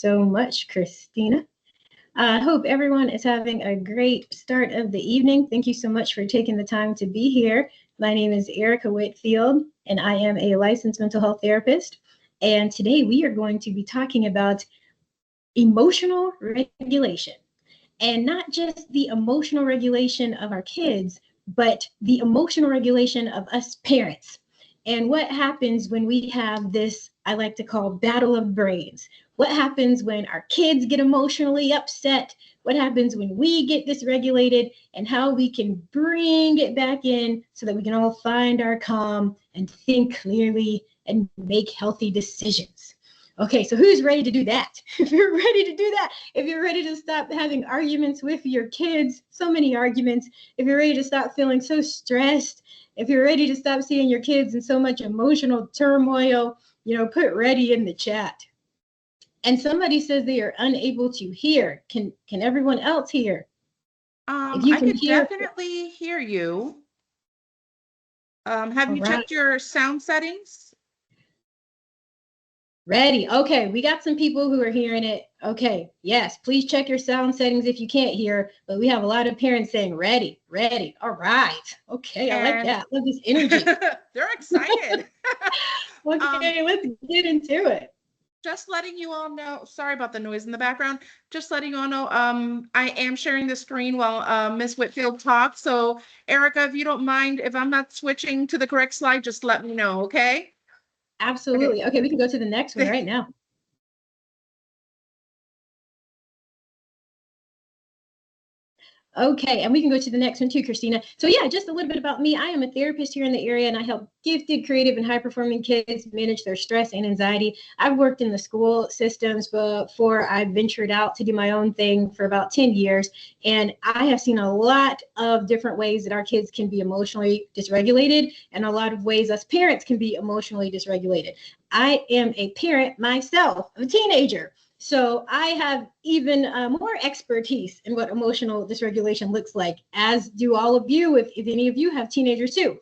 so much, Christina. I hope everyone is having a great start of the evening. Thank you so much for taking the time to be here. My name is Erica Whitfield, and I am a licensed mental health therapist. And today we are going to be talking about emotional regulation, and not just the emotional regulation of our kids, but the emotional regulation of us parents. And what happens when we have this, I like to call battle of brains? What happens when our kids get emotionally upset? What happens when we get dysregulated, and how we can bring it back in so that we can all find our calm and think clearly and make healthy decisions. Okay, so who's ready to do that? If you're ready to do that, if you're ready to stop having arguments with your kids, so many arguments, if you're ready to stop feeling so stressed, if you're ready to stop seeing your kids in so much emotional turmoil, put ready in the chat. And somebody says they are unable to hear. Can everyone else hear? If you can definitely hear you. Have you checked your sound settings? Ready. Okay, we got some people who are hearing it. Okay, yes, please check your sound settings if you can't hear, but we have a lot of parents saying ready, ready. All right. Okay, I like that. Love this energy. They're excited. Okay, let's get into it. Just letting you all know, sorry about the noise in the background. Just letting you all know, I am sharing the screen while Ms. Whitfield talks. So Erica, if you don't mind, if I'm not switching to the correct slide, just let me know, okay? Absolutely. Okay, we can go to the next one right now. Okay, and we can go to the next one too, Christina. So yeah, just a little bit about me. I am a therapist here in the area, and I help gifted, creative, and high-performing kids manage their stress and anxiety. I've worked in the school systems before I ventured out to do my own thing for about 10 years, and I have seen a lot of different ways that our kids can be emotionally dysregulated, and a lot of ways us parents can be emotionally dysregulated. I am a parent myself of a teenager. So I have even more expertise in what emotional dysregulation looks like, as do all of you, if any of you have teenagers too.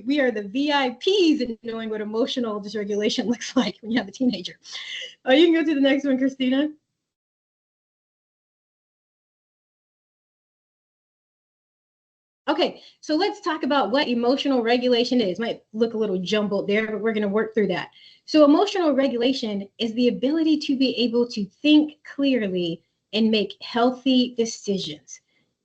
We are the VIPs in knowing what emotional dysregulation looks like when you have a teenager. You can go to the next one, Christina. Okay, so let's talk about what emotional regulation is. Might look a little jumbled there, but we're going to work through that. So emotional regulation is the ability to be able to think clearly and make healthy decisions.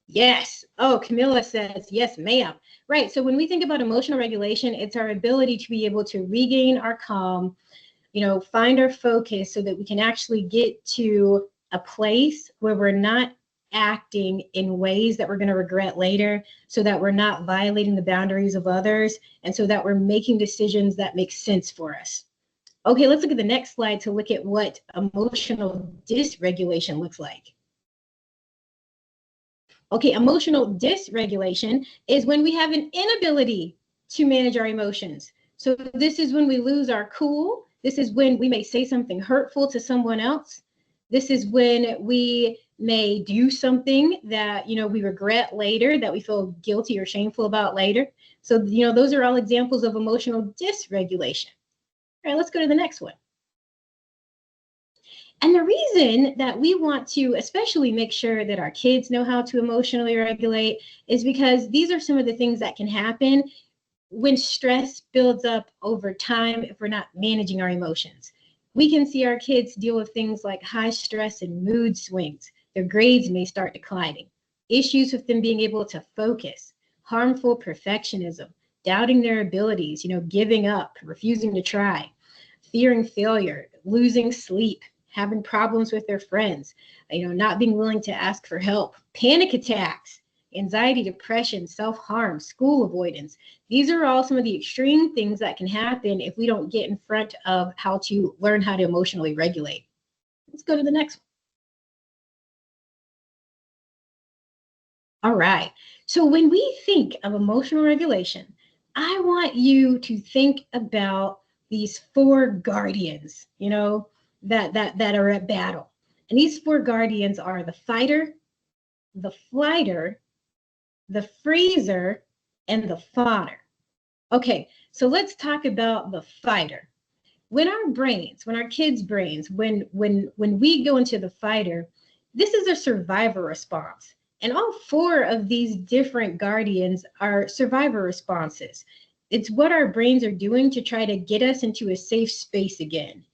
Yes. Oh, Camilla says, yes, ma'am. Right. So when we think about emotional regulation, it's our ability to be able to regain our calm, find our focus so that we can actually get to a place where we're not acting in ways that we're going to regret later, so that we're not violating the boundaries of others, and so that we're making decisions that make sense for us. Okay, let's look at the next slide to look at what emotional dysregulation looks like. Okay, emotional dysregulation is when we have an inability to manage our emotions. So this is when we lose our cool. This is when we may say something hurtful to someone else. This is when we may do something that, we regret later, that we feel guilty or shameful about later. So, those are all examples of emotional dysregulation. All right, let's go to the next one. And the reason that we want to especially make sure that our kids know how to emotionally regulate is because these are some of the things that can happen when stress builds up over time if we're not managing our emotions. We can see our kids deal with things like high stress and mood swings. Their grades may start declining, issues with them being able to focus, harmful perfectionism, doubting their abilities, giving up, refusing to try, fearing failure, losing sleep, having problems with their friends, not being willing to ask for help, panic attacks, anxiety, depression, self-harm, school avoidance. These are all some of the extreme things that can happen if we don't get in front of how to learn how to emotionally regulate. Let's go to the next one. All right. So when we think of emotional regulation, I want you to think about these four guardians, that are at battle. And these four guardians are the fighter, the flighter, the freezer, and the fodder. Okay, so let's talk about the fighter. when our kids' brains, when we go into the fighter, this is a survivor response. And all four of these different guardians are survivor responses. It's what our brains are doing to try to get us into a safe space again.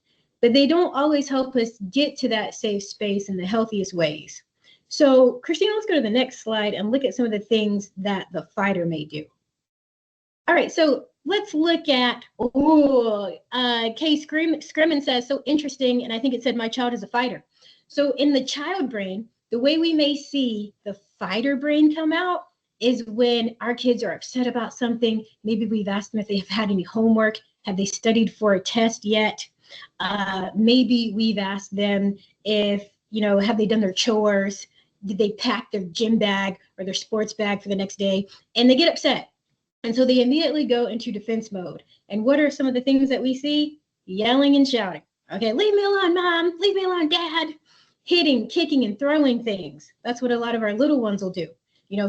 But they don't always help us get to that safe space in the healthiest ways. So, Christina, let's go to the next slide and look at some of the things that the fighter may do. All right, so let's look at, Kay Scrimmin says, so interesting, and I think it said, my child is a fighter. So in the child brain, the way we may see the fighter brain come out is when our kids are upset about something. Maybe we've asked them if they have had any homework. Have they studied for a test yet? Maybe we've asked them if, have they done their chores? Did they pack their gym bag or their sports bag for the next day? And they get upset. And so they immediately go into defense mode. And what are some of the things that we see? Yelling and shouting. Okay, leave me alone, mom. Leave me alone, dad. Hitting, kicking, and throwing things. That's what a lot of our little ones will do.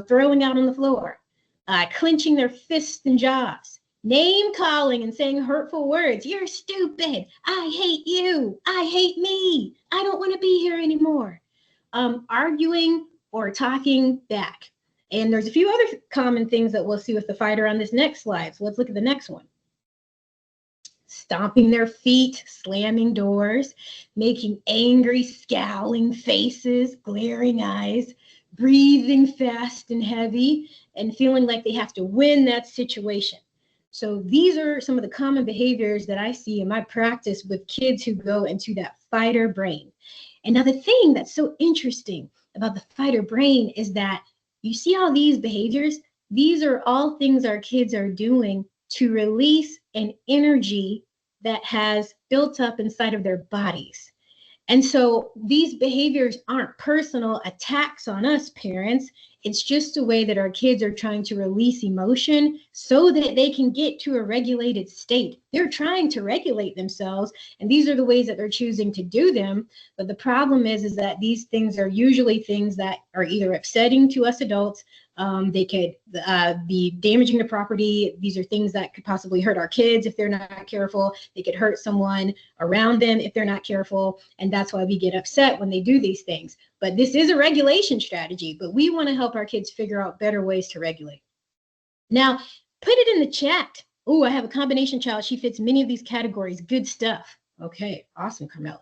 Throwing out on the floor, clenching their fists and jaws, name calling and saying hurtful words. You're stupid. I hate you. I hate me. I don't want to be here anymore. Arguing or talking back. And there's a few other common things that we'll see with the fighter on this next slide. So let's look at the next one. Stomping their feet, slamming doors, making angry, scowling faces, glaring eyes, breathing fast and heavy, and feeling like they have to win that situation. So these are some of the common behaviors that I see in my practice with kids who go into that fighter brain. And now the thing that's so interesting about the fighter brain is that you see all these behaviors, these are all things our kids are doing to release an energy that has built up inside of their bodies. And so these behaviors aren't personal attacks on us parents. It's just a way that our kids are trying to release emotion so that they can get to a regulated state. They're trying to regulate themselves, and these are the ways that they're choosing to do them. But the problem is that these things are usually things that are either upsetting to us adults. They could be damaging to property. These are things that could possibly hurt our kids if they're not careful. They could hurt someone around them if they're not careful. And that's why we get upset when they do these things. But this is a regulation strategy, but we want to help our kids figure out better ways to regulate. Now, put it in the chat. Oh, I have a combination child. She fits many of these categories. Good stuff. Okay, awesome, Carmela.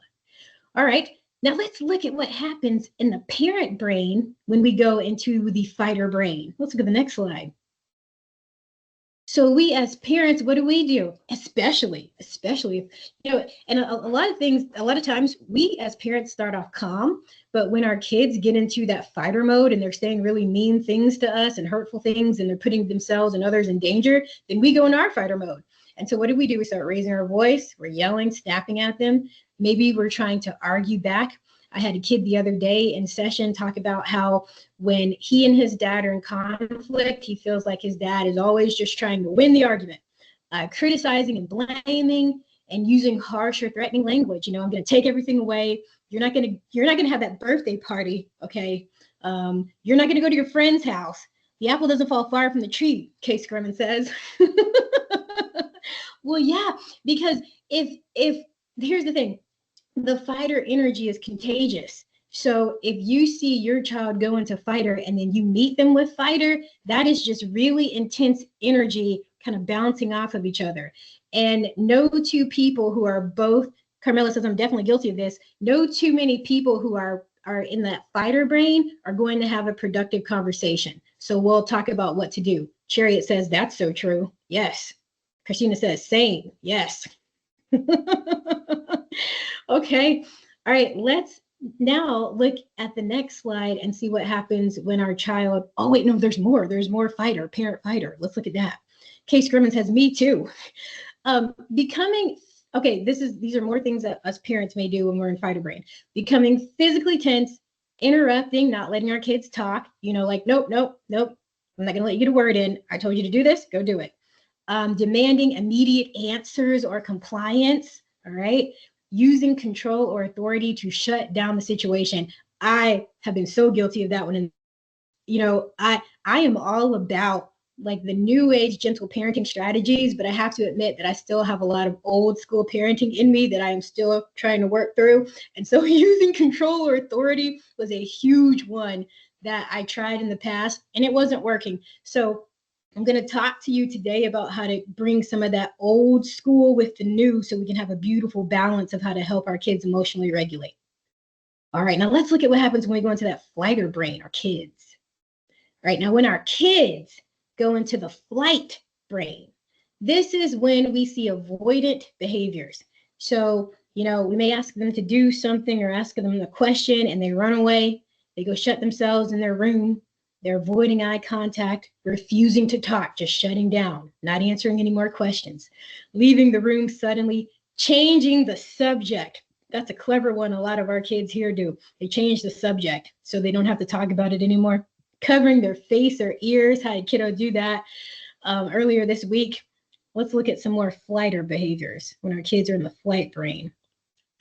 All right. Now let's look at what happens in the parent brain when we go into the fighter brain. Let's look at the next slide. So we as parents, what do? Especially, and a lot of times we as parents start off calm, but when our kids get into that fighter mode and they're saying really mean things to us and hurtful things and they're putting themselves and others in danger, then we go into our fighter mode. And so what do? We start raising our voice, we're yelling, snapping at them. Maybe we're trying to argue back. I had a kid the other day in session talk about how when he and his dad are in conflict, he feels like his dad is always just trying to win the argument, criticizing and blaming and using harsh or threatening language. I'm going to take everything away. You're not going to have that birthday party. Okay. You're not going to go to your friend's house. The apple doesn't fall far from the tree, Kay Scrimmin says. Well, yeah, because if here's the thing, the fighter energy is contagious. So if you see your child go into fighter and then you meet them with fighter, that is just really intense energy kind of bouncing off of each other. And no two people who are both, Carmela says, I'm definitely guilty of this. No too many people who are in that fighter brain are going to have a productive conversation. So we'll talk about what to do. Chariot says, that's so true. Yes. Christina says, same. Yes. Okay. All right. Let's now look at the next slide and see what happens when our child, oh wait, no, there's more. There's more fighter, parent fighter. Let's look at that. Kay Scrimmin says, me too. Okay, these are more things that us parents may do when we're in fighter brain. Becoming physically tense, interrupting, not letting our kids talk, like, nope. I'm not gonna let you get a word in. I told you to do this, go do it. Demanding immediate answers or compliance, all right? Using control or authority to shut down the situation. I have been so guilty of that one. And, I am all about like the new age gentle parenting strategies, but I have to admit that I still have a lot of old school parenting in me that I am still trying to work through. And so using control or authority was a huge one that I tried in the past, and it wasn't working. So I'm going to talk to you today about how to bring some of that old school with the new so we can have a beautiful balance of how to help our kids emotionally regulate. All right, now let's look at what happens when we go into that flighter brain, our kids. All right, now when our kids go into the flight brain, this is when we see avoidant behaviors. So, we may ask them to do something or ask them a question and they run away. They go shut themselves in their room. They're avoiding eye contact, refusing to talk, just shutting down, not answering any more questions, leaving the room suddenly, changing the subject. That's a clever one a lot of our kids here do. They change the subject so they don't have to talk about it anymore. Covering their face or ears. How did kiddo do that earlier this week? Let's look at some more flighter behaviors when our kids are in the flight brain.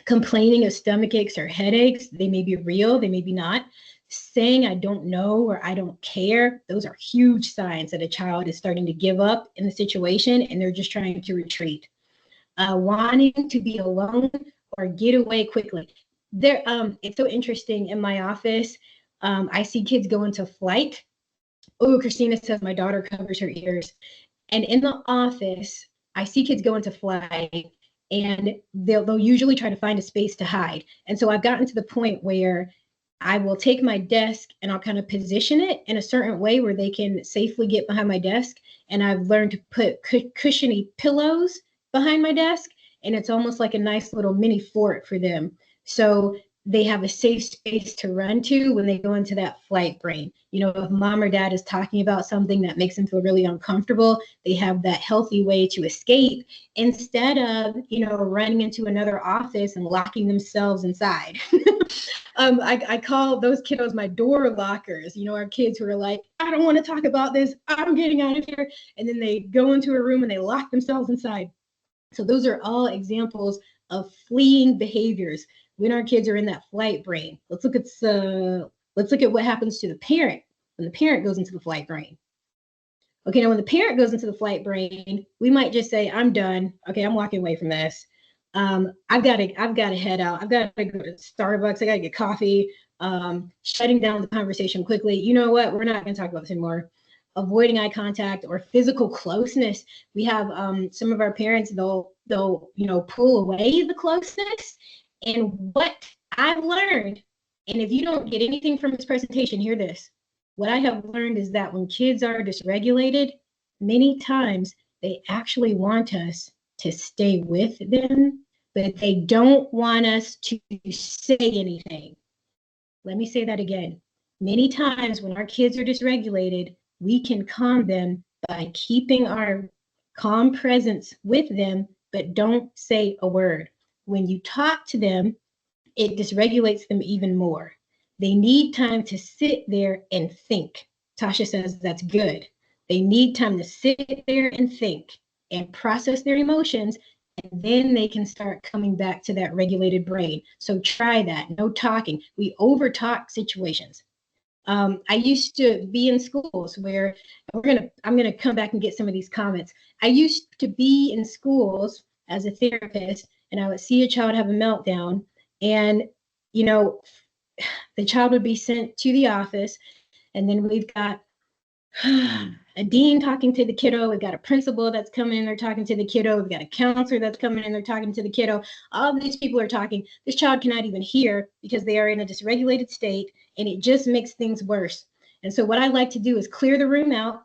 Complaining of stomach aches or headaches. They may be real, they may be not. Saying I don't know or I don't care. Those are huge signs that a child is starting to give up in the situation and they're just trying to retreat. Wanting to be alone or get away quickly. It's so interesting in my office. I see kids go into flight. Oh, Christina says my daughter covers her ears. And in the office, I see kids go into flight and they'll usually try to find a space to hide. And so I've gotten to the point where I will take my desk and I'll kind of position it in a certain way where they can safely get behind my desk. And I've learned to put cushiony pillows behind my desk. And it's almost like a nice little mini fort for them. So they have a safe space to run to when they go into that flight brain. If mom or dad is talking about something that makes them feel really uncomfortable, they have that healthy way to escape instead of, running into another office and locking themselves inside. I call those kiddos my door lockers. Our kids who are like, I don't want to talk about this. I'm getting out of here. And then they go into a room and they lock themselves inside. So those are all examples of fleeing behaviors when our kids are in that flight brain. Let's look at what happens to the parent when the parent goes into the flight brain. Okay, now when the parent goes into the flight brain, we might just say, I'm done. Okay, I'm walking away from this. I've got to head out. I've got to go to Starbucks. I got to get coffee. Shutting down the conversation quickly. You know what? We're not going to talk about this anymore. Avoiding eye contact or physical closeness. We have some of our parents, they'll pull away the closeness. And what I've learned, and if you don't get anything from this presentation, hear this. What I have learned is that when kids are dysregulated, many times they actually want us to stay with them, but they don't want us to say anything. Let me say that again. Many times when our kids are dysregulated, we can calm them by keeping our calm presence with them, but don't say a word. When you talk to them, it dysregulates them even more. They need time to sit there and think. Tasha says that's good. They need time to sit there and think and process their emotions, and then they can start coming back to that regulated brain. So try that. No talking. We over-talk situations. I used to be in schools where I'm gonna come back and get some of these comments. I used to be in schools as a therapist, and I would see a child have a meltdown, and the child would be sent to the office, and then we've got a dean talking to the kiddo. We've got a principal that's coming in there talking to the kiddo. We've got a counselor that's coming in there talking to the kiddo. All of these people are talking. This child cannot even hear because they are in a dysregulated state, and it just makes things worse. And so what I like to do is clear the room out,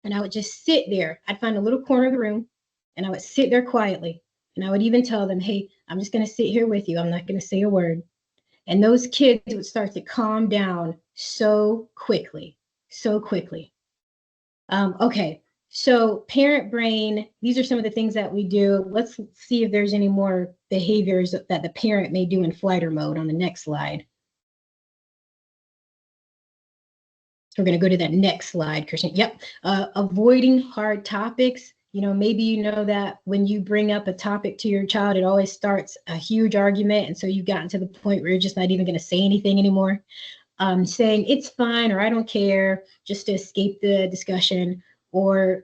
and I would just sit there. I'd find a little corner of the room, and I would sit there quietly. And I would even tell them, hey, I'm just going to sit here with you. I'm not going to say a word. And those kids would start to calm down so quickly, so quickly. Okay, so parent brain, these are some of the things that we do. Let's see if there's any more behaviors that the parent may do in flighter mode on the next slide. So we're going to go to that next slide, Christian. Yep, avoiding hard topics. Maybe that when you bring up a topic to your child, it always starts a huge argument. And so you've gotten to the point where you're just not even going to say anything anymore. Saying it's fine or I don't care just to escape the discussion, or,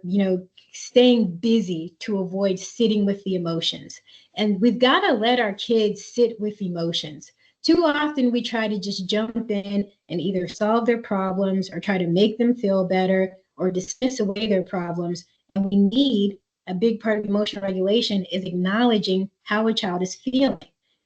staying busy to avoid sitting with the emotions. And we've got to let our kids sit with emotions. Too often we try to just jump in and either solve their problems or try to make them feel better or dismiss away their problems. And we need a big part of emotional regulation is acknowledging how a child is feeling.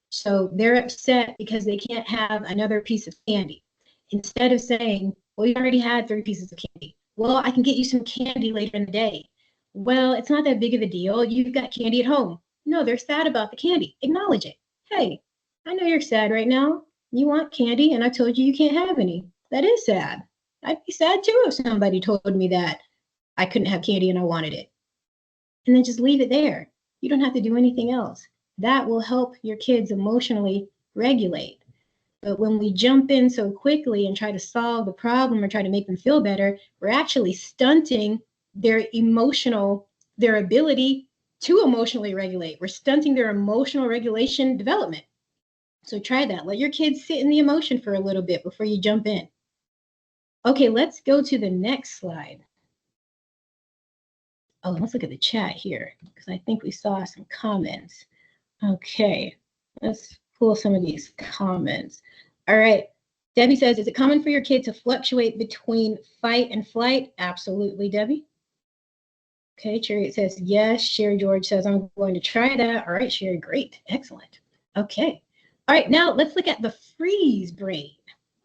So they're upset because they can't have another piece of candy. Instead of saying, well, you already had 3 pieces of candy. Well, I can get you some candy later in the day. Well, it's not that big of a deal. You've got candy at home. No, they're sad about the candy. Acknowledge it. Hey, I know you're sad right now. You want candy, and I told you you can't have any. That is sad. I'd be sad too if somebody told me that I couldn't have candy and I wanted it. And then just leave it there. You don't have to do anything else. That will help your kids emotionally regulate. But when we jump in so quickly and try to solve the problem or try to make them feel better, we're actually stunting their ability to emotionally regulate. We're stunting their emotional regulation development. So try that. Let your kids sit in the emotion for a little bit before you jump in. Okay, let's go to the next slide. Oh, let's look at the chat here because I think we saw some comments. Okay, let's pull some of these comments. All right, Debbie says, is it common for your kid to fluctuate between fight and flight? Absolutely, Debbie. Okay, Chariot says, yes. Sherry George says, I'm going to try that. All right, Sherry, great, excellent. Okay, all right, now let's look at the freeze brain.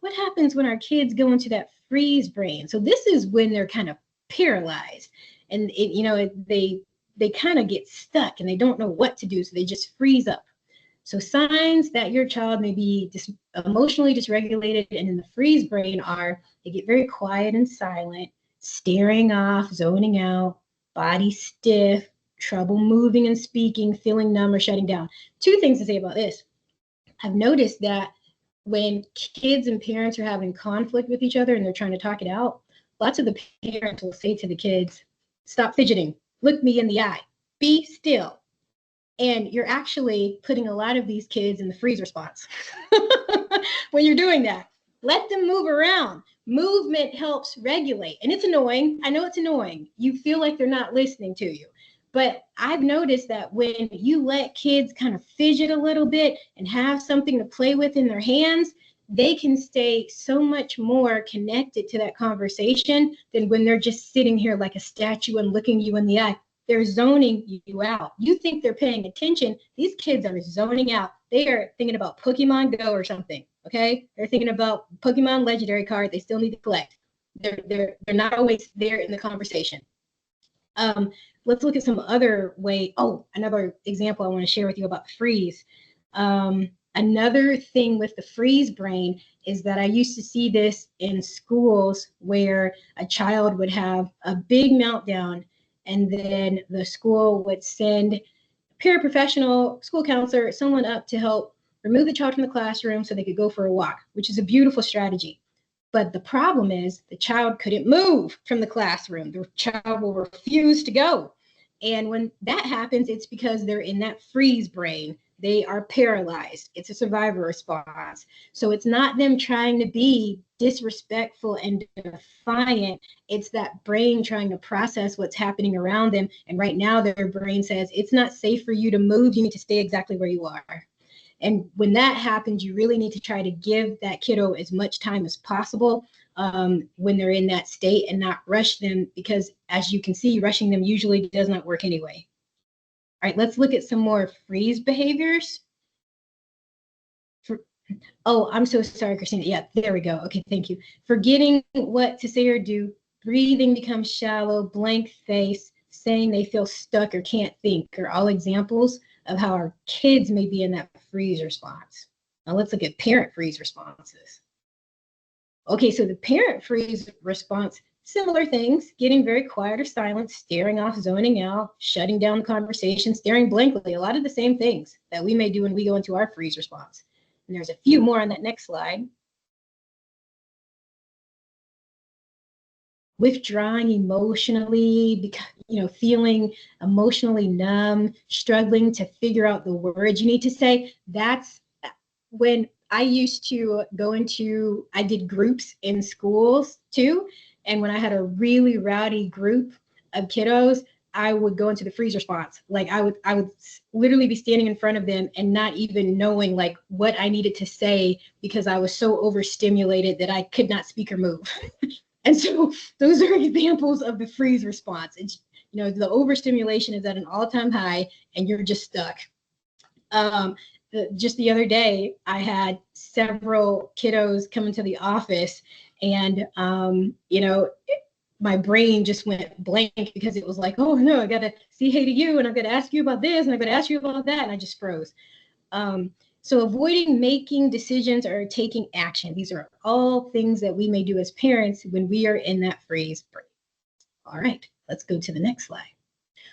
What happens when our kids go into that freeze brain? So this is when they're kind of paralyzed and they kind of get stuck and they don't know what to do. So they just freeze up. So signs that your child may be emotionally dysregulated and in the freeze brain are they get very quiet and silent, staring off, zoning out, body stiff, trouble moving and speaking, feeling numb or shutting down. 2 things to say about this. I've noticed that when kids and parents are having conflict with each other and they're trying to talk it out, lots of the parents will say to the kids, stop fidgeting, look me in the eye, be still. And you're actually putting a lot of these kids in the freeze response when you're doing that. Let them move around. Movement helps regulate. And it's annoying. I know it's annoying. You feel like they're not listening to you. But I've noticed that when you let kids kind of fidget a little bit and have something to play with in their hands, they can stay so much more connected to that conversation than when they're just sitting here like a statue and looking you in the eye. They're zoning you out. You think they're paying attention. These kids are zoning out. They are thinking about Pokemon Go or something, okay? They're thinking about Pokemon Legendary card they still need to collect. They're not always there in the conversation. Let's look at some other way. Oh, another example I want to share with you about freeze. Another thing with the freeze brain is that I used to see this in schools where a child would have a big meltdown and then the school would send a paraprofessional, school counselor, someone up to help remove the child from the classroom so they could go for a walk, which is a beautiful strategy. But the problem is the child couldn't move from the classroom. The child will refuse to go. And when that happens, it's because they're in that freeze brain. They are paralyzed. It's a survivor response. So it's not them trying to be disrespectful and defiant. It's that brain trying to process what's happening around them. And right now their brain says, it's not safe for you to move. You need to stay exactly where you are. And when that happens, you really need to try to give that kiddo as much time as possible when they're in that state and not rush them, because as you can see, rushing them usually does not work anyway. All right, let's look at some more freeze behaviors. Oh, I'm so sorry, Christina. Yeah, there we go. Okay, thank you. Forgetting what to say or do, breathing becomes shallow, blank face, saying they feel stuck or can't think are all examples of how our kids may be in that freeze response. Now let's look at parent freeze responses. Okay, so the parent freeze response, similar things, getting very quiet or silent, staring off, zoning out, shutting down the conversation, staring blankly, a lot of the same things that we may do when we go into our freeze response. And there's a few more on that next slide. Withdrawing emotionally, feeling emotionally numb, struggling to figure out the words you need to say. That's when I used to I did groups in schools too. And when I had a really rowdy group, of kiddos, I would go into the freeze response. Like I would literally be standing in front of them and not even knowing like what I needed to say because I was so overstimulated that I could not speak or move. And so those are examples of the freeze response. It's, you know, the overstimulation is at an all-time high and you're just stuck. Just the other day, I had several kiddos come into the office and, you know, my brain just went blank because it was like, oh no, I got to say hey to you and I've got to ask you about this and I've got to ask you about that. And I just froze. So avoiding making decisions or taking action. These are all things that we may do as parents when we are in that freeze break. All right, let's go to the next slide.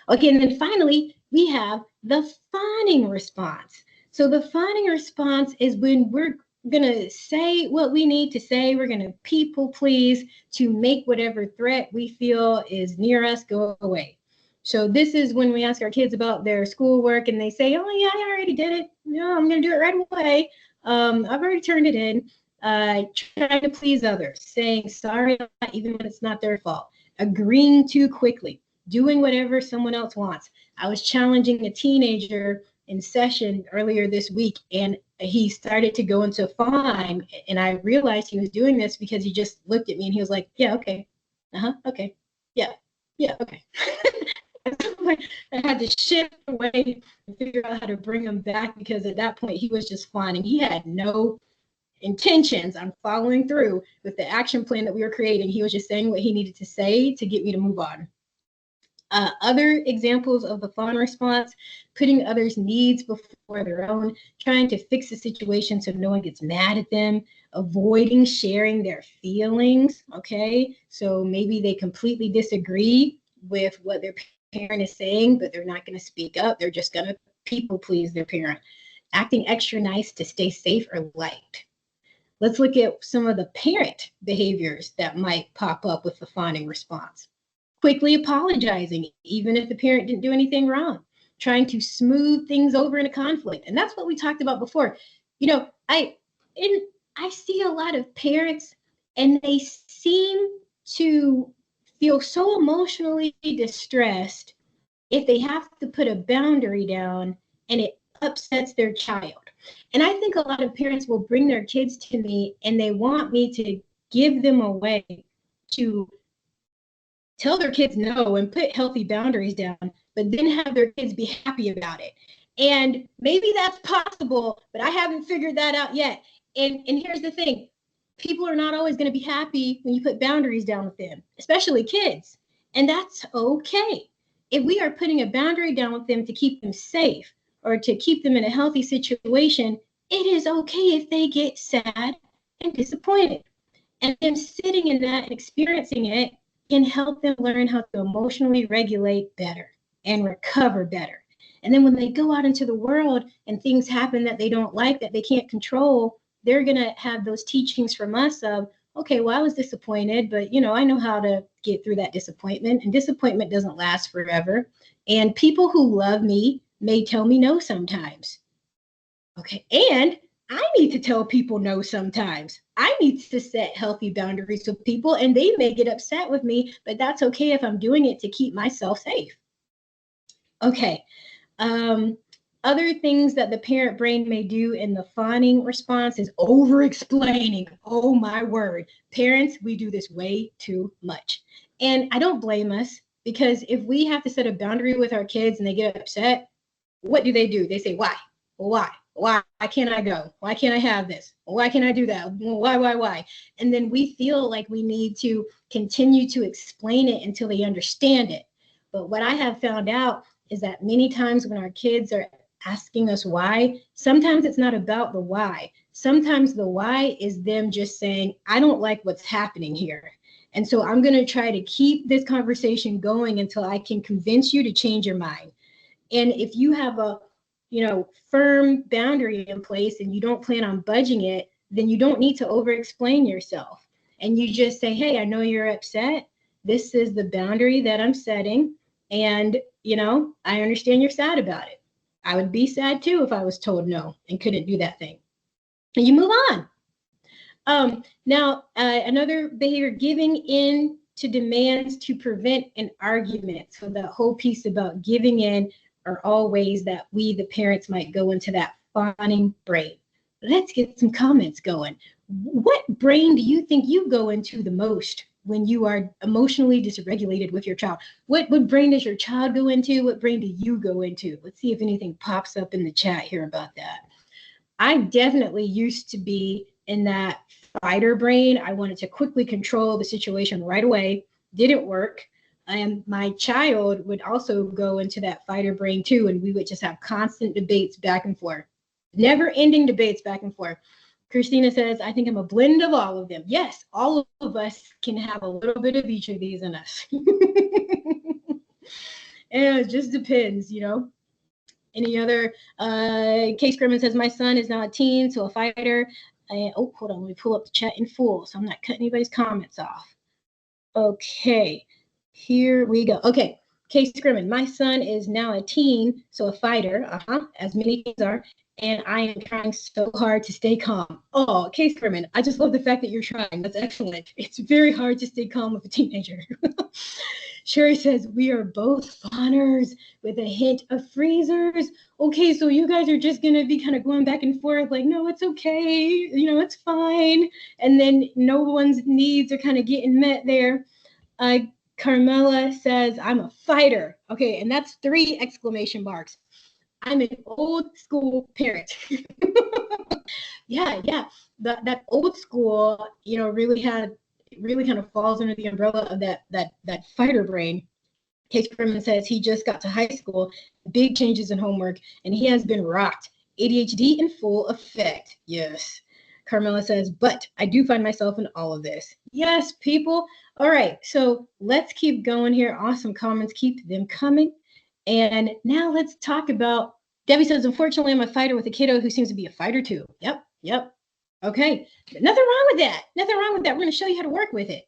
Okay, and then finally, we have the fawning response. So the fawning response is when we're going to say what we need to say. We're going to people please to make whatever threat we feel is near us go away. So this is when we ask our kids about their schoolwork and they say, oh yeah, I already did it. No, I'm going to do it right away. I've already turned it in. Trying to please others, saying sorry even when it's not their fault, agreeing too quickly, doing whatever someone else wants. I was challenging a teenager in session earlier this week, and he started to go into fawn, and I realized he was doing this because he just looked at me and he was like, yeah, okay, okay, yeah, okay. I had to shift away and figure out how to bring him back because at that point he was just fawning. He had no intentions on following through with the action plan that we were creating. He was just saying what he needed to say to get me to move on. Other examples of the fawn response, putting others' needs before their own, trying to fix the situation so no one gets mad at them, avoiding sharing their feelings, okay? So maybe they completely disagree with what their parent is saying, but they're not going to speak up. They're just going to people please their parent. Acting extra nice to stay safe or liked. Let's look at some of the parent behaviors that might pop up with the fawning response. Quickly apologizing, even if the parent didn't do anything wrong, trying to smooth things over in a conflict. And that's what we talked about before. You know, I see a lot of parents and they seem to feel so emotionally distressed if they have to put a boundary down and it upsets their child. And I think a lot of parents will bring their kids to me and they want me to give them a way to tell their kids no and put healthy boundaries down, but then have their kids be happy about it. And maybe that's possible, but I haven't figured that out yet. And here's the thing. People are not always going to be happy when you put boundaries down with them, especially kids. And that's okay. If we are putting a boundary down with them to keep them safe or to keep them in a healthy situation, it is okay if they get sad and disappointed. And them sitting in that and experiencing it can help them learn how to emotionally regulate better and recover better. And then when they go out into the world and things happen that they don't like, that they can't control, they're going to have those teachings from us of, okay, well, I was disappointed, but you know, I know how to get through that disappointment, and disappointment doesn't last forever. And people who love me may tell me no sometimes. Okay, and I need to tell people no sometimes. I need to set healthy boundaries with people, and they may get upset with me, but that's okay if I'm doing it to keep myself safe. Okay. Other things that the parent brain may do in the fawning response is over-explaining. Oh my word. Parents, we do this way too much. And I don't blame us, because if we have to set a boundary with our kids and they get upset, what do? They say, why? Why? Why can't I go? Why can't I have this? Why can't I do that? Why? And then we feel like we need to continue to explain it until they understand it. But what I have found out is that many times when our kids are asking us why, sometimes it's not about the why. Sometimes the why is them just saying, I don't like what's happening here. And so I'm going to try to keep this conversation going until I can convince you to change your mind. And if you have a firm boundary in place and you don't plan on budging it, then you don't need to over-explain yourself. And you just say, hey, I know you're upset. This is the boundary that I'm setting. And, I understand you're sad about it. I would be sad too if I was told no and couldn't do that thing. And you move on. Now, another behavior, giving in to demands to prevent an argument. So the whole piece about giving in are all ways that we, the parents, might go into that fawning brain. Let's get some comments going. What brain do you think you go into the most when you are emotionally dysregulated with your child? What brain does your child go into? What brain do you go into? Let's see if anything pops up in the chat here about that. I definitely used to be in that fighter brain. I wanted to quickly control the situation right away. Didn't work. And my child would also go into that fighter brain too, and we would just have constant debates back and forth. Never ending debates back and forth. Christina says, I think I'm a blend of all of them. Yes, all of us can have a little bit of each of these in us. And it just depends, you know. Any other? Case Grimmon says, my son is now a teen, so a fighter. Oh, hold on, let me pull up the chat in full so I'm not cutting anybody's comments off. Okay, here we go. Okay, Case Grimmon, my son is now a teen, so a fighter, as many teens are, and I am trying so hard to stay calm. Oh, Case Grimmon, I just love the fact that you're trying. That's excellent. It's very hard to stay calm with a teenager. Sherry says, we are both fawners with a hint of freezers. Okay, so you guys are just going to be kind of going back and forth like, no, it's okay. You know, it's fine. And then no one's needs are kind of getting met there. Carmela says, I'm a fighter. Okay, and that's 3 exclamation marks. I'm an old school parent. Yeah. That old school, you know, really kind of falls under the umbrella of that fighter brain. Case Grimmon says he just got to high school, big changes in homework, and he has been rocked. ADHD in full effect. Yes. Carmela says, but I do find myself in all of this. Yes, people. All right, so let's keep going here. Awesome comments. Keep them coming. And now let's talk about, Debbie says, unfortunately, I'm a fighter with a kiddo who seems to be a fighter too. Yep. Okay, nothing wrong with that. We're going to show you how to work with it.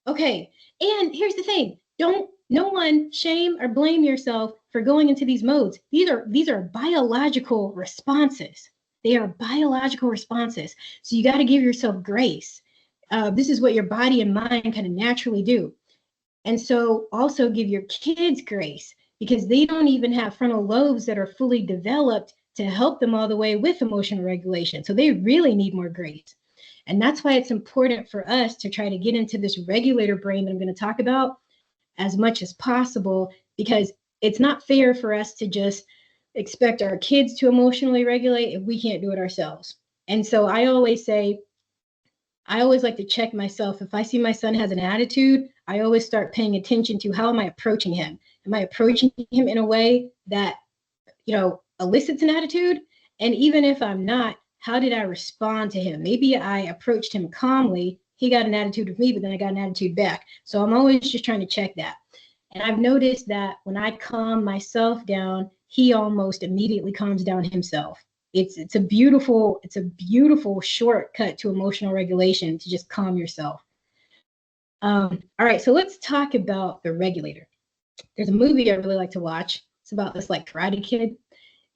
Okay, and here's the thing. No one shame or blame yourself for going into these modes. These are biological responses. They are biological responses. So you got to give yourself grace. This is what your body and mind kind of naturally do. And so also give your kids grace, because they don't even have frontal lobes that are fully developed to help them all the way with emotional regulation. So they really need more grace. And that's why it's important for us to try to get into this regulator brain that I'm going to talk about as much as possible, because it's not fair for us to just expect our kids to emotionally regulate if we can't do it ourselves. And so I always like to check myself. If I see my son has an attitude, I always start paying attention to, how am I approaching him? Am I approaching him in a way that, you know, elicits an attitude? And even if I'm not, how did I respond to him? Maybe I approached him calmly. He got an attitude with me, but then I got an attitude back. So I'm always just trying to check that. And I've noticed that when I calm myself down, he almost immediately calms down himself. It's a beautiful shortcut to emotional regulation, to just calm yourself. All right, so let's talk about the regulator. There's a movie I really like to watch. It's about this like Karate Kid,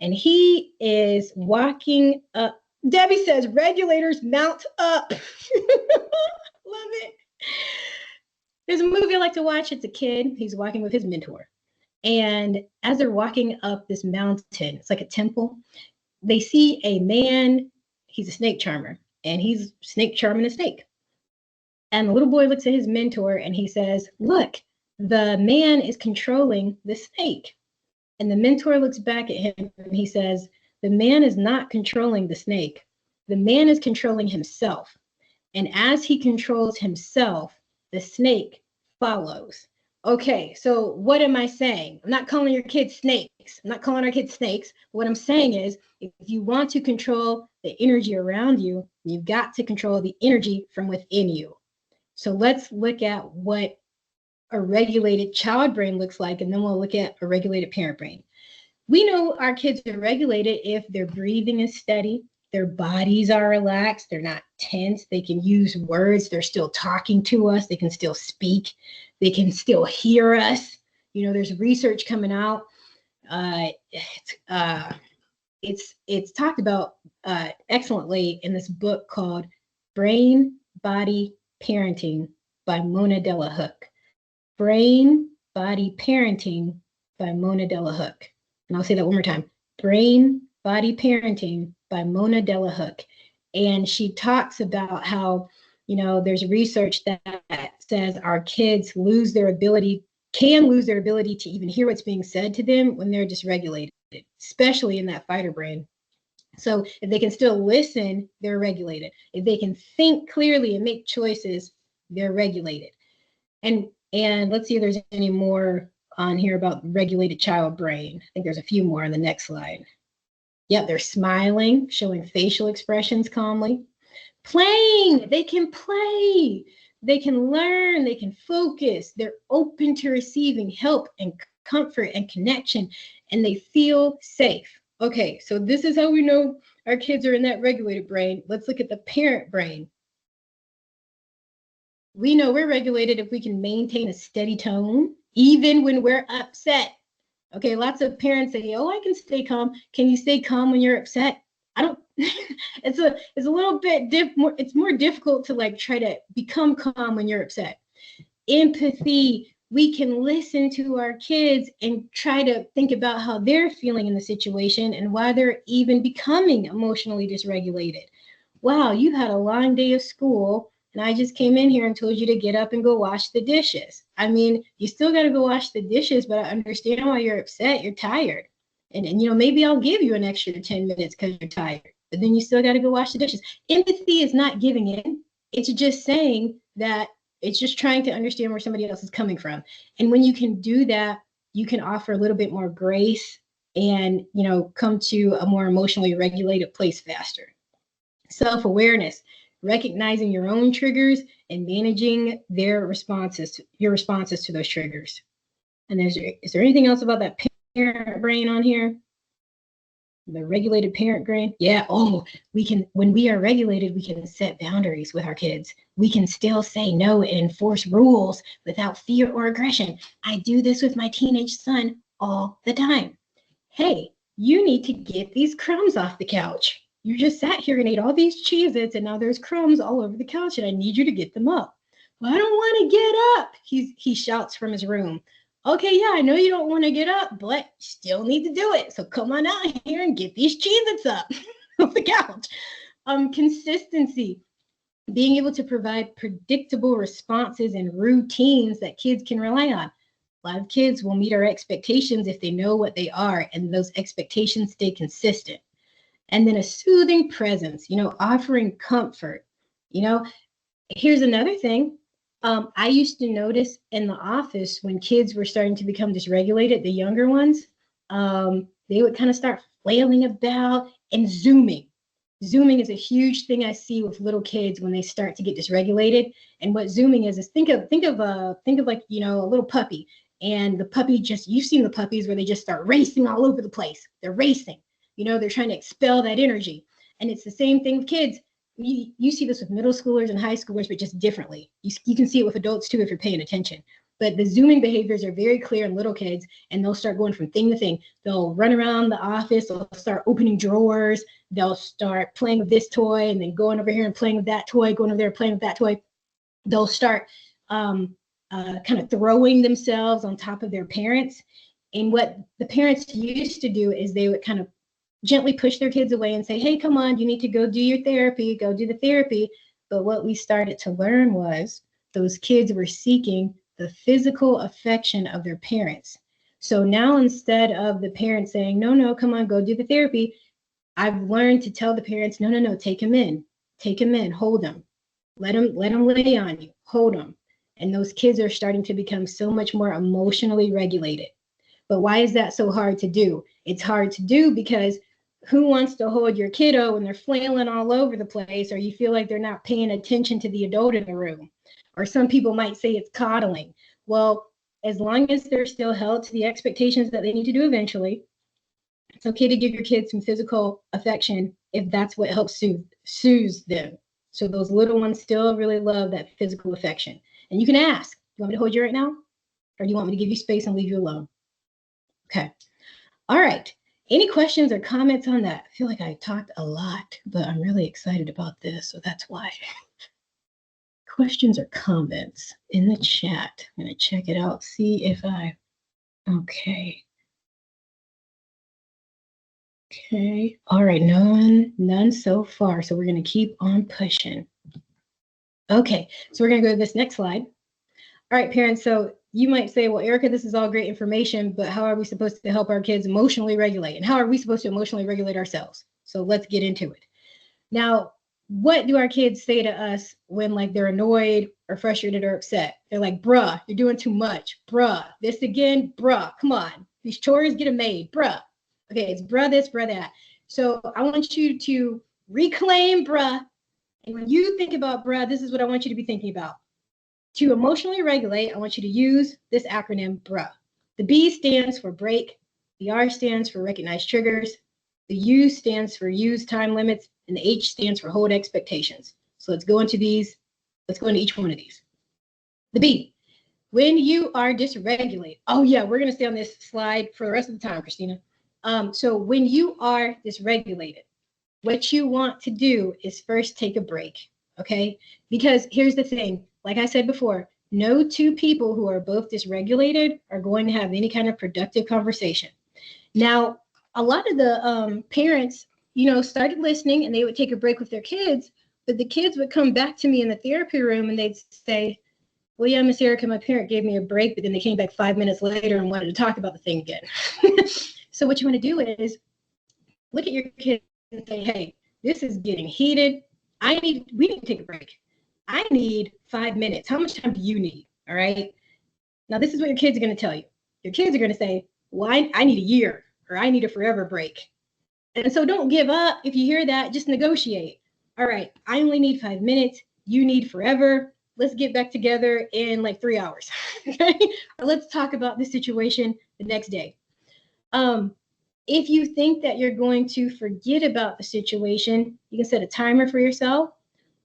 and he is walking up. Debbie says regulators mount up. Love it. There's a movie I like to watch. It's a kid. He's walking with his mentor, and as they're walking up this mountain, it's like a temple, they see a man. He's a snake charmer, and he's snake charming a snake. And the little boy looks at his mentor and he says, look, the man is controlling the snake. And the mentor looks back at him and he says, the man is not controlling the snake. The man is controlling himself. And as he controls himself, the snake follows. Okay, so what am I saying? I'm not calling your kids snakes. I'm not calling our kids snakes. What I'm saying is, if you want to control the energy around you, you've got to control the energy from within you. So let's look at what a regulated child brain looks like, and then we'll look at a regulated parent brain. We know our kids are regulated if their breathing is steady, their bodies are relaxed, they're not tense, they can use words, they're still talking to us, they can still speak, they can still hear us. You know, there's research coming out. It's talked about excellently in this book called Brain Body Parenting by Mona Delahooke. Brain Body Parenting by Mona Delahooke. And I'll say that one more time. Brain Body Parenting by Mona Delahooke. And she talks about how, you know, there's research that says our kids can lose their ability to even hear what's being said to them when they're dysregulated, especially in that fighter brain. So if they can still listen, they're regulated. If they can think clearly and make choices, they're regulated. And let's see if there's any more on here about regulated child brain. I think there's a few more on the next slide. Yep, they're smiling, showing facial expressions calmly. Playing, they can play. They can learn, they can focus. They're open to receiving help and comfort and connection, and they feel safe. Okay, so this is how we know our kids are in that regulated brain. Let's look at the parent brain. We know we're regulated if we can maintain a steady tone, even when we're upset. Okay, lots of parents say, oh, I can stay calm. Can you stay calm when you're upset? I don't, it's a little bit it's more difficult to like try to become calm when you're upset. Empathy, we can listen to our kids and try to think about how they're feeling in the situation and why they're even becoming emotionally dysregulated. Wow, you had a long day of school and I just came in here and told you to get up and go wash the dishes. I mean, you still got to go wash the dishes, but I understand why you're upset. You're tired. And you know, maybe I'll give you an extra 10 minutes because you're tired, but then you still got to go wash the dishes. Empathy is not giving in. It's just saying that it's just trying to understand where somebody else is coming from. And when you can do that, you can offer a little bit more grace and, you know, come to a more emotionally regulated place faster. Self-awareness, recognizing your own triggers and managing your responses to those triggers. And is there anything else about that parent brain on here? The regulated parent brain? Yeah. Oh, when we are regulated, we can set boundaries with our kids. We can still say no and enforce rules without fear or aggression. I do this with my teenage son all the time. Hey, you need to get these crumbs off the couch. You just sat here and ate all these Cheez-Its and now there's crumbs all over the couch and I need you to get them up. Well, I don't want to get up. He shouts from his room. Okay, yeah, I know you don't want to get up, but you still need to do it. So come on out here and get these Cheez-Its up off the couch. Consistency, being able to provide predictable responses and routines that kids can rely on. A lot of kids will meet our expectations if they know what they are, and those expectations stay consistent. And then a soothing presence, you know, offering comfort. You know, here's another thing. I used to notice in the office when kids were starting to become dysregulated, the younger ones, they would kind of start flailing about and zooming. Zooming is a huge thing I see with little kids when they start to get dysregulated. And what zooming is think of like, you know, a little puppy. And the puppy you've seen the puppies where they just start racing all over the place. They're racing, you know, they're trying to expel that energy. And it's the same thing with kids. You see this with middle schoolers and high schoolers, but just differently. You can see it with adults too if you're paying attention. But the zooming behaviors are very clear in little kids, and they'll start going from thing to thing. They'll run around the office, they'll start opening drawers, they'll start playing with this toy and then going over here and playing with that toy, going over there and playing with that toy. They'll start kind of throwing themselves on top of their parents. And what the parents used to do is they would kind of gently push their kids away and say, hey, come on, you need to go do your therapy, go do the therapy. But what we started to learn was those kids were seeking the physical affection of their parents. So now instead of the parents saying, no, come on, go do the therapy, I've learned to tell the parents, no, take him in, hold him, let him lay on you, hold him. And those kids are starting to become so much more emotionally regulated. But why is that so hard to do? It's hard to do because who wants to hold your kiddo when they're flailing all over the place, or you feel like they're not paying attention to the adult in the room? Or some people might say it's coddling. Well, as long as they're still held to the expectations that they need to do eventually, it's okay to give your kids some physical affection if that's what helps soothe them. So those little ones still really love that physical affection. And you can ask, you want me to hold you right now? Or do you want me to give you space and leave you alone? Okay. All right. Any questions or comments on that? I feel like I talked a lot, but I'm really excited about this, so that's why. questions or comments in the chat? I'm going to check it out, see if okay. Okay, all right, none so far. So we're going to keep on pushing. Okay, so we're going to go to this next slide. All right, parents, so you might say, well, Erica, this is all great information, but how are we supposed to help our kids emotionally regulate? And how are we supposed to emotionally regulate ourselves? So let's get into it. Now, what do our kids say to us when like they're annoyed or frustrated or upset? They're like, bruh, you're doing too much. Bruh, this again, bruh, come on. These chores get them made, bruh. Okay, it's bruh this, bruh that. So I want you to reclaim bruh. And when you think about bruh, this is what I want you to be thinking about. To emotionally regulate, I want you to use this acronym BRUH. The B stands for break, the R stands for recognize triggers, the U stands for use time limits, and the H stands for hold expectations. So let's go into these. Let's go into each one of these. The B, when you are dysregulated. Oh yeah, we're going to stay on this slide for the rest of the time, Christina. So when you are dysregulated, what you want to do is first take a break, okay? Because here's the thing, like I said before, no two people who are both dysregulated are going to have any kind of productive conversation. Now, a lot of the parents, started listening and they would take a break with their kids, but the kids would come back to me in the therapy room and they'd say, well, yeah, Miss Erica, my parent gave me a break, but then they came back 5 minutes later and wanted to talk about the thing again. So what you want to do is look at your kids and say, hey, this is getting heated. We need to take a break. I need 5 minutes. How much time do you need? All right. Now, this is what your kids are going to tell you. Your kids are going to say, well, I need a year or I need a forever break. And so don't give up. If you hear that, just negotiate. All right. I only need 5 minutes. You need forever. Let's get back together in like 3 hours. Okay. Or let's talk about this situation the next day. If you think that you're going to forget about the situation, you can set a timer for yourself,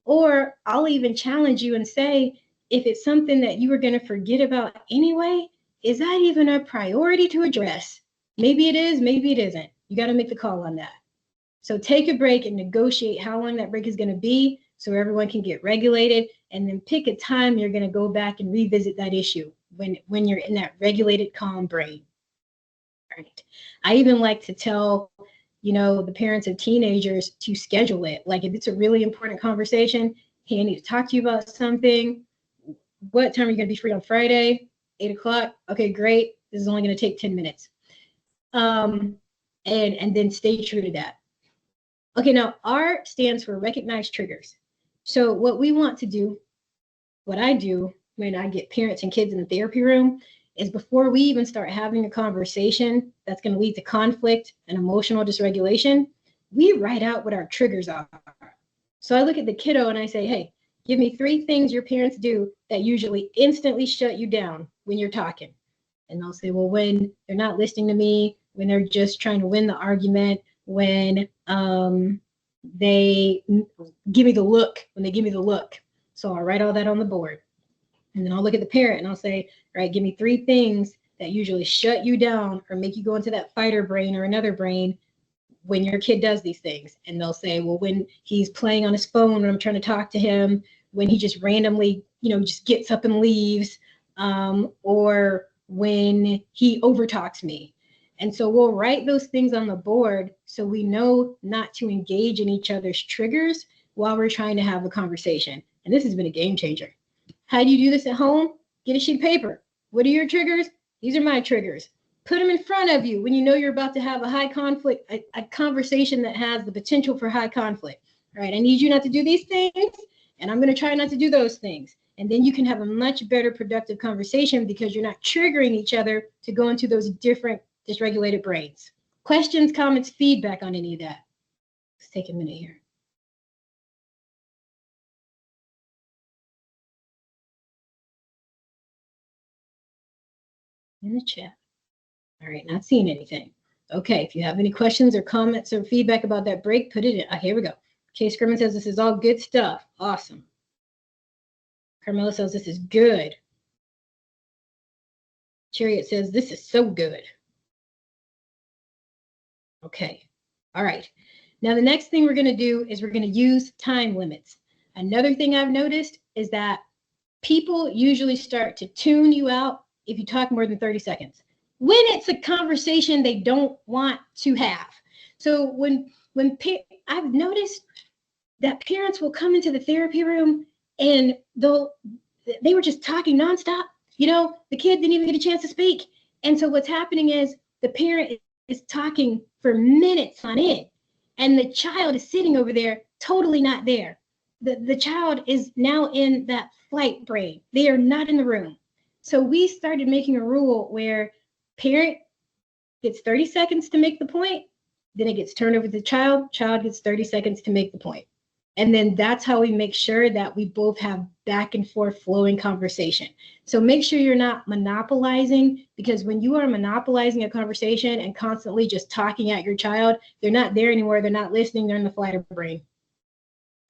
or I'll even challenge you and say, if it's something that you were going to forget about anyway, is that even a priority to address? Maybe it is, maybe it isn't. You got to make the call on that. So take a break and negotiate how long that break is going to be so everyone can get regulated, and then pick a time you're going to go back and revisit that issue when you're in that regulated, calm brain. Right. I even like to tell, the parents of teenagers to schedule it. Like if it's a really important conversation, hey, I need to talk to you about something. What time are you going to be free on Friday? 8 o'clock. Okay, great. This is only going to take 10 minutes. And then stay true to that. Okay, now R stands for recognize triggers. So what we want to do, what I do when I get parents and kids in the therapy room, is before we even start having a conversation that's going to lead to conflict and emotional dysregulation, we write out what our triggers are. So I look at the kiddo and I say, hey, give me 3 things your parents do that usually instantly shut you down when you're talking. And they'll say, well, when they're not listening to me, when they're just trying to win the argument, when they give me the look. So I'll write all that on the board. And then I'll look at the parent and I'll say, all right, give me 3 things that usually shut you down or make you go into that fighter brain or another brain when your kid does these things. And they'll say, well, when he's playing on his phone when I'm trying to talk to him, when he just randomly, just gets up and leaves, or when he overtalks me. And so we'll write those things on the board so we know not to engage in each other's triggers while we're trying to have a conversation. And this has been a game changer. How do you do this at home? Get a sheet of paper. What are your triggers? These are my triggers. Put them in front of you when you know you're about to have a high conflict, a conversation that has the potential for high conflict. All right, I need you not to do these things, and I'm going to try not to do those things. And then you can have a much better productive conversation because you're not triggering each other to go into those different dysregulated brains. Questions, comments, feedback on any of that? Let's take a minute here. In the chat. All right, not seeing anything. Okay, if you have any questions or comments or feedback about that break, put it in. Here we go. Case Scrimmon says this is all good stuff. Awesome. Carmela says this is good. Chariot says this is so good. Okay. All right. Now the next thing we're going to do is we're going to use time limits. Another thing I've noticed is that people usually start to tune you out if you talk more than 30 seconds when it's a conversation they don't want to have. So I've noticed that parents will come into the therapy room and they were just talking nonstop. The kid didn't even get a chance to speak. And so what's happening is the parent is talking for minutes on end, and the child is sitting over there totally not there. The child is now in that flight brain. They are not in the room. So we started making a rule where parent gets 30 seconds to make the point, then it gets turned over to the child gets 30 seconds to make the point. And then that's how we make sure that we both have back and forth flowing conversation. So make sure you're not monopolizing, because when you are monopolizing a conversation and constantly just talking at your child, they're not there anymore. They're not listening. They're in the flight of brain.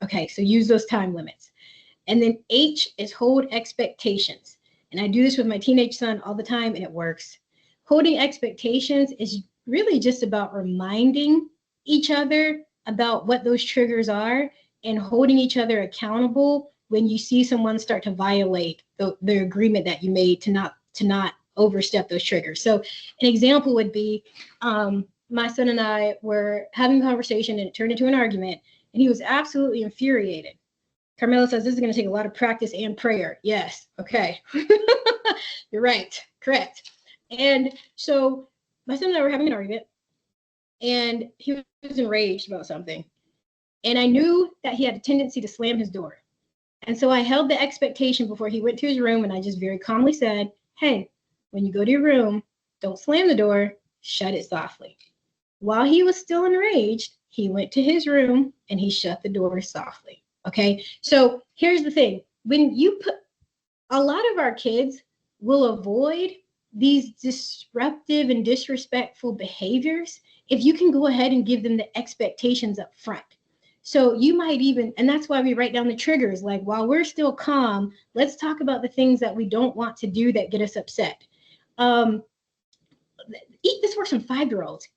Okay, so use those time limits. And then H is hold expectations. And I do this with my teenage son all the time, and it works. Holding expectations is really just about reminding each other about what those triggers are and holding each other accountable when you see someone start to violate the agreement that you made to not overstep those triggers. So an example would be my son and I were having a conversation and it turned into an argument, and he was absolutely infuriated. Carmela says this is going to take a lot of practice and prayer. Yes. Okay. You're right. Correct. And so my son and I were having an argument, and he was enraged about something. And I knew that he had a tendency to slam his door. And so I held the expectation before he went to his room, and I just very calmly said, hey, when you go to your room, don't slam the door, shut it softly. While he was still enraged, he went to his room and he shut the door softly. Okay. So here's the thing. When you put, a lot of our kids will avoid these disruptive and disrespectful behaviors if you can go ahead and give them the expectations up front. So you might even, and that's why we write down the triggers, like while we're still calm, let's talk about the things that we don't want to do that get us upset. This works on 5-year-olds.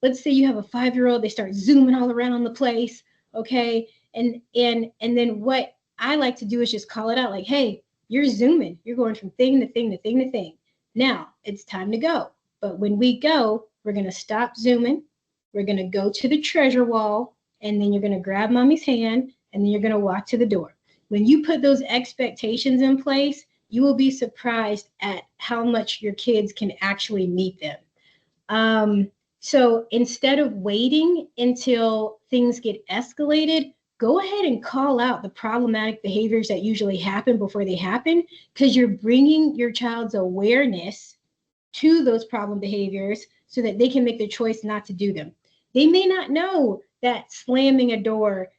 Let's say you have a 5-year-old, they start zooming all around the place. Okay. And then what I like to do is just call it out, like, hey, you're zooming, you're going from thing to thing to thing to thing. Now it's time to go. But when we go, we're going to stop zooming. We're going to go to the treasure wall, and then you're going to grab mommy's hand, and then you're going to walk to the door. When you put those expectations in place, you will be surprised at how much your kids can actually meet them. So instead of waiting until things get escalated, go ahead and call out the problematic behaviors that usually happen before they happen, because you're bringing your child's awareness to those problem behaviors so that they can make the choice not to do them. They may not know that slamming a door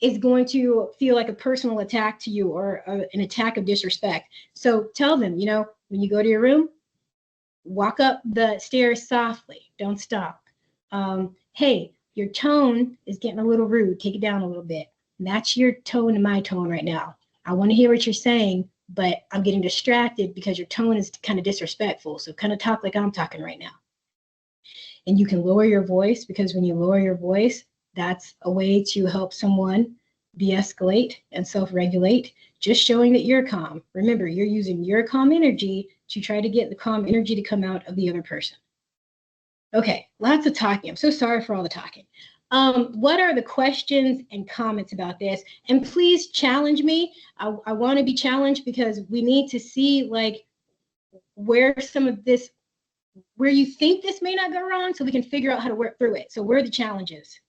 is going to feel like a personal attack to you or an attack of disrespect. So tell them, when you go to your room, walk up the stairs softly. Don't stop. Hey, your tone is getting a little rude. Take it down a little bit. Match your tone to my tone right now. I want to hear what you're saying, but I'm getting distracted because your tone is kind of disrespectful. So kind of talk like I'm talking right now. And you can lower your voice, because when you lower your voice, that's a way to help someone de-escalate and self-regulate, just showing that you're calm. Remember, you're using your calm energy to try to get the calm energy to come out of the other person. Okay, lots of talking. I'm so sorry for all the talking. What are the questions and comments about this? And please challenge me. I want to be challenged, because we need to see like where some of this, where you think this may not go wrong, so we can figure out how to work through it. So where are the challenges?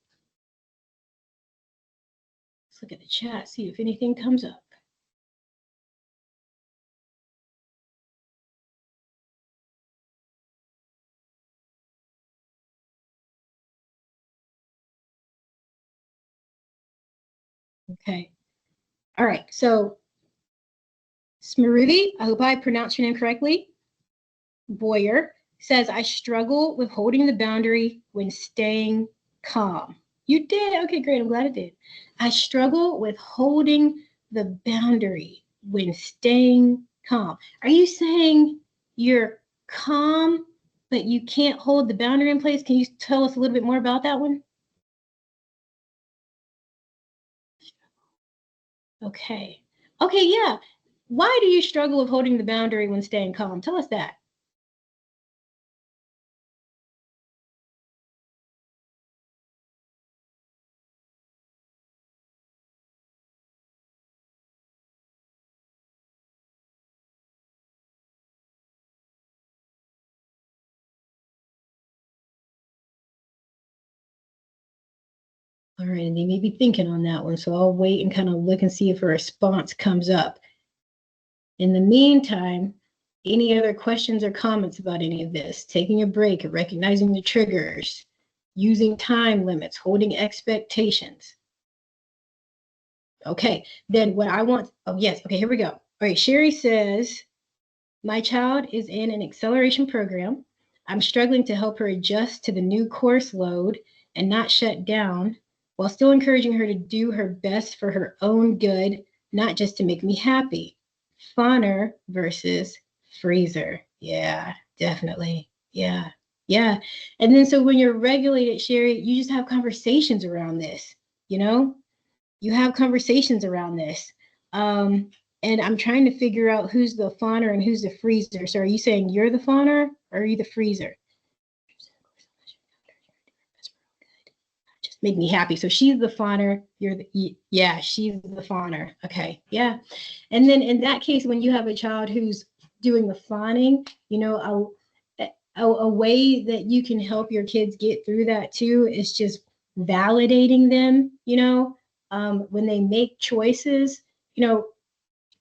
Let's look at the chat, see if anything comes up. Okay. All right. So Smruti, I hope I pronounced your name correctly. Boyer says, I struggle with holding the boundary when staying calm. You did? Okay, great. I'm glad it did. I struggle with holding the boundary when staying calm. Are you saying you're calm, but you can't hold the boundary in place? Can you tell us a little bit more about that one? Okay. Okay, yeah. Why do you struggle with holding the boundary when staying calm? Tell us that. All right, and they may be thinking on that one, so I'll wait and kind of look and see if a response comes up. In the meantime, any other questions or comments about any of this? Taking a break, recognizing the triggers, using time limits, holding expectations. Okay, then what I want, oh yes, okay, here we go. All right, Sherry says, my child is in an acceleration program. I'm struggling to help her adjust to the new course load and not shut down while still encouraging her to do her best for her own good, not just to make me happy. Fawner versus freezer. Yeah, definitely. Yeah. Yeah. And then so when you're regulated, Sherry, you just have conversations around this, you know? You have conversations around this. And I'm trying to figure out who's the fawner and who's the freezer. So are you saying you're the fawner or are you the freezer? Just make me happy. So she's the fawner. You're the, yeah, she's the fawner. Okay. Yeah. And then in that case, when you have a child who's doing the fawning, you know, a way that you can help your kids get through that too is just validating them, you know, when they make choices, you know,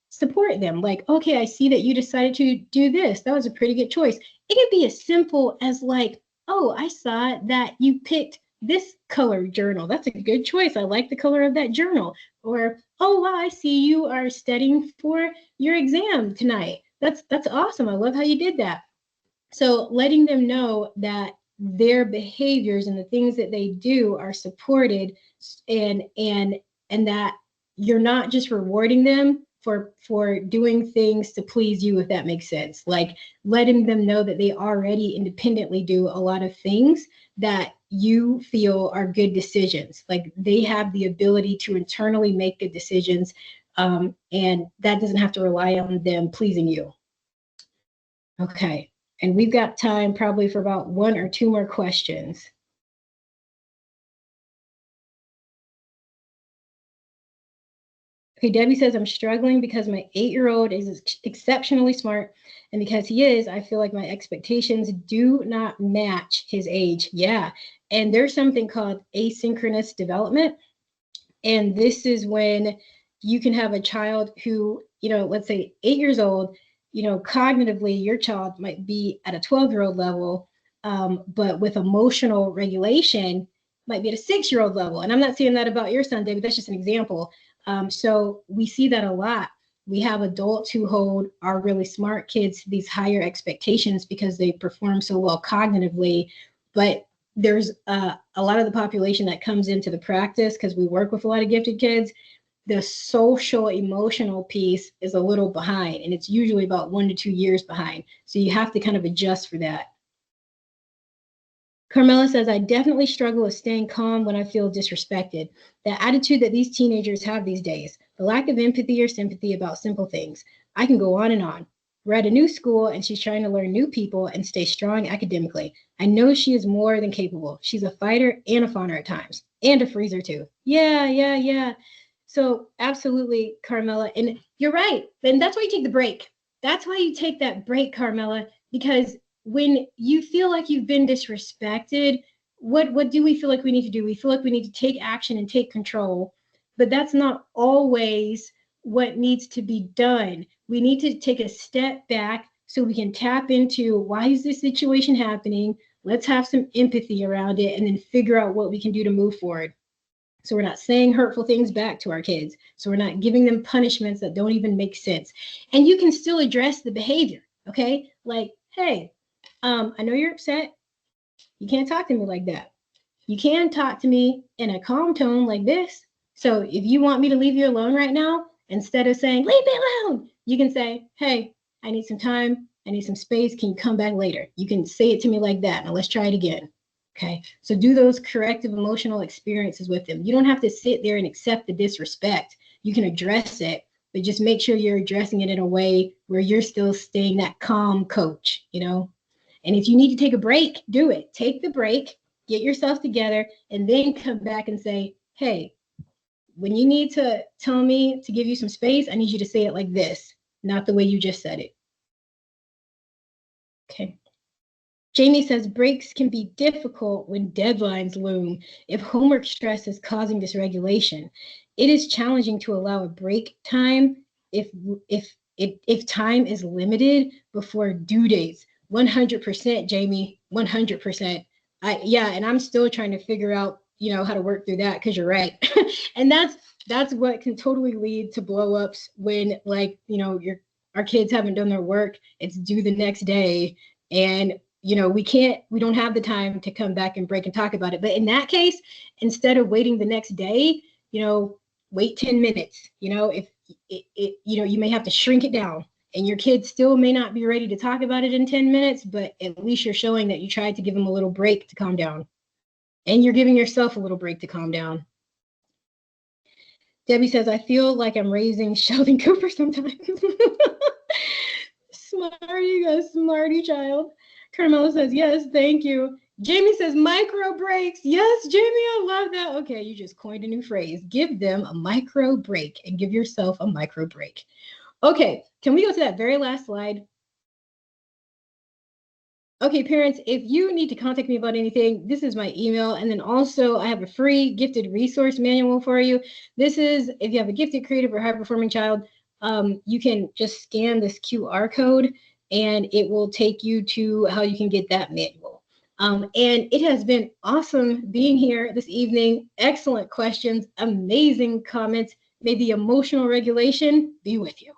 support them. Like, okay, I see that you decided to do this. That was a pretty good choice. It can be as simple as like, oh, I saw that you picked this color journal. That's a good choice. I like the color of that journal. Or, oh, wow, I see you are studying for your exam tonight. That's awesome. I love how you did that. So letting them know that their behaviors and the things that they do are supported and and and that you're not just rewarding them for doing things to please you, if that makes sense. Like letting them know that they already independently do a lot of things that you feel are good decisions. Like they have the ability to internally make good decisions, and that doesn't have to rely on them pleasing you. Okay. And we've got time probably for about one or two more questions. Okay, Debbie says, I'm struggling because my 8-year-old is exceptionally smart. And because he is, I feel like my expectations do not match his age. Yeah. And there's something called asynchronous development. And this is when you can have a child who, you know, let's say 8 years old, you know, cognitively, your child might be at a 12-year-old level, but with emotional regulation, might be at a 6-year-old level. And I'm not saying that about your son, David, that's just an example. So we see that a lot. We have adults who hold our really smart kids to these higher expectations because they perform so well cognitively, but there's a lot of the population that comes into the practice because we work with a lot of gifted kids. The social emotional piece is a little behind, and it's usually about 1 to 2 years behind. So you have to kind of adjust for that. Carmela says, I definitely struggle with staying calm when I feel disrespected. The attitude that these teenagers have these days, the lack of empathy or sympathy about simple things. I can go on and on. We're at a new school and she's trying to learn new people and stay strong academically. I know she is more than capable. She's a fighter and a fawner at times, and a freezer too. Yeah, yeah, yeah. So absolutely, Carmela. And you're right. And that's why you take the break. That's why you take that break, Carmela, because when you feel like you've been disrespected, what do we feel like we need to do? We feel like we need to take action and take control, but that's not always what needs to be done. We need to take a step back so we can tap into why is this situation happening? Let's have some empathy around it and then figure out what we can do to move forward. So we're not saying hurtful things back to our kids. So we're not giving them punishments that don't even make sense. And you can still address the behavior, okay? Like, hey, I know you're upset. You can't talk to me like that. You can talk to me in a calm tone like this. So if you want me to leave you alone right now, instead of saying, leave me alone, you can say, hey, I need some time. I need some space. Can you come back later? You can say it to me like that. Now let's try it again. Okay. So do those corrective emotional experiences with them. You don't have to sit there and accept the disrespect. you can address it, but just make sure you're addressing it in a way where you're still staying that calm coach, you know? And if you need to take a break, do it. Take the break, get yourself together, and then come back and say, hey, when you need to tell me to give you some space, I need you to say it like this, not the way you just said it. Okay. Jamie says breaks can be difficult when deadlines loom. If homework stress is causing dysregulation, it is challenging to allow a break time if time is limited before due dates. 100%, Jamie, 100%. And I'm still trying to figure out, how to work through that, because you're right. And that's what can totally lead to blow-ups when, our kids haven't done their work, it's due the next day, and we don't have the time to come back and break and talk about it. But in that case, instead of waiting the next day, wait 10 minutes. If you may have to shrink it down, and your kids still may not be ready to talk about it in 10 minutes, but at least you're showing that you tried to give them a little break to calm down. And you're giving yourself a little break to calm down. Debbie says, I feel like I'm raising Sheldon Cooper sometimes. Smarty child. Carmela says, yes, thank you. Jamie says, micro breaks. Yes, Jamie, I love that. Okay, you just coined a new phrase. Give them a micro break, and give yourself a micro break. Okay, can we go to that very last slide? Okay, parents, if you need to contact me about anything, this is my email. And then also I have a free gifted resource manual for you. This is, if you have a gifted, creative, or high-performing child, you can just scan this QR code and it will take you to how you can get that manual. And it has been awesome being here this evening. Excellent questions, amazing comments. May the emotional regulation be with you.